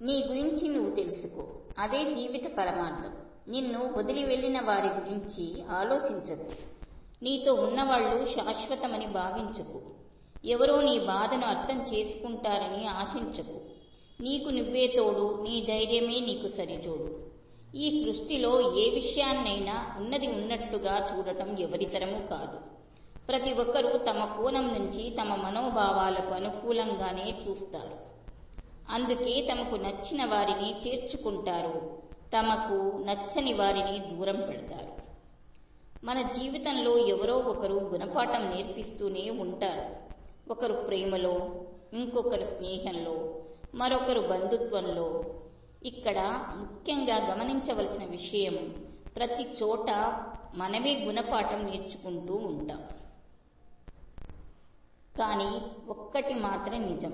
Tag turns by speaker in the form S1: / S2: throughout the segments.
S1: నీ గురించి నువ్వు తెలుసుకో. అదే జీవిత పరమార్థం. నిన్ను వదిలి వెళ్ళిన వారి గురించి ఆలోచించకు. నీతో ఉన్నవాళ్లు శాశ్వతమని భావించకు. ఎవరో నీ బాధను అర్థం చేసుకుంటారని ఆశించకు. నీకు నువ్వే తోడు, నీ ధైర్యమే నీకు సరిజోడు. ఈ సృష్టిలో ఏ విషయాన్నైనా ఉన్నది ఉన్నట్టుగా చూడటం ఎవరితరమూ కాదు. ప్రతి ఒక్కరూ తమ కోణం నుంచి తమ మనోభావాలకు అనుకూలంగానే చూస్తారు. అందుకే తమకు నచ్చిన వారిని చేర్చుకుంటారు, తమకు నచ్చని వారిని దూరం పెడతారు. మన జీవితంలో ఎవరో ఒకరు గుణపాఠం నేర్పిస్తూనే ఉంటారు. ఒకరు ప్రేమలో, ఇంకొకరు స్నేహంలో, మరొకరు బంధుత్వంలో. ఇక్కడ ముఖ్యంగా గమనించవలసిన విషయం, ప్రతి చోట మనమే గుణపాఠం నేర్చుకుంటూ ఉంటాం. కానీ ఒక్కటి మాత్రం నిజం,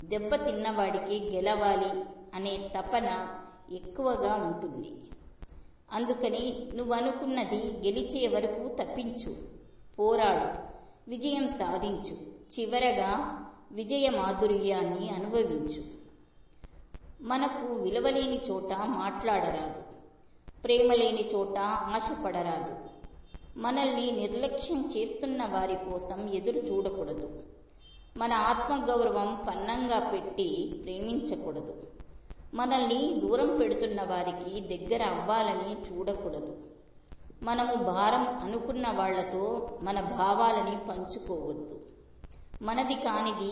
S1: దెబ్బతిన్నవాడికి గెలవాలి అనే తపన ఎక్కువగా ఉంటుంది. అందుకని నువ్వనుకున్నది గెలిచే వరకు తప్పించు, పోరాడు, విజయం సాధించు. చివరగా విజయ మాధుర్యాన్ని అనుభవించు. మనకు విలువలేని చోట మాట్లాడరాదు, ప్రేమ లేని చోట ఆశపడరాదు. మనల్ని నిర్లక్ష్యం చేస్తున్న వారి కోసం ఎదురు చూడకూడదు. మన ఆత్మగౌరవం పన్నంగా పెట్టి ప్రేమించకూడదు. మనల్ని దూరం పెడుతున్న వారికి దగ్గర అవ్వాలని చూడకూడదు. మనము భారం అనుకున్న వాళ్లతో మన భావాలని పంచుకోవద్దు. మనది కానిది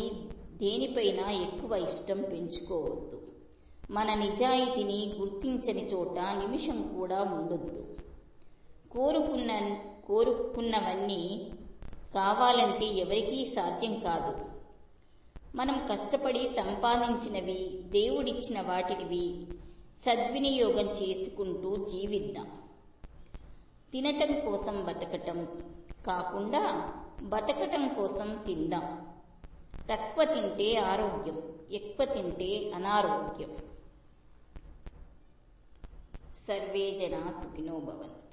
S1: దేనిపైన ఎక్కువ ఇష్టం పెంచుకోవద్దు. మన నిజాయితీని గుర్తించని చోట నిమిషం కూడా ఉండొద్దు. కోరుకున్నవన్నీ కావాలంటే ఎవరికీ సాధ్యం కాదు. మనం కష్టపడి సంపాదించినవి, దేవుడిచ్చిన వాటిని సద్వినియోగం చేసుకుంటూ జీవిద్దాం. తినటం కోసం బతకటం కాకుండా బతకటం కోసం తిందాం. తక్కువ తింటే ఆరోగ్యం, ఎక్కువ తింటే అనారోగ్యం. సర్వే జనా సుఖినో భవంతు.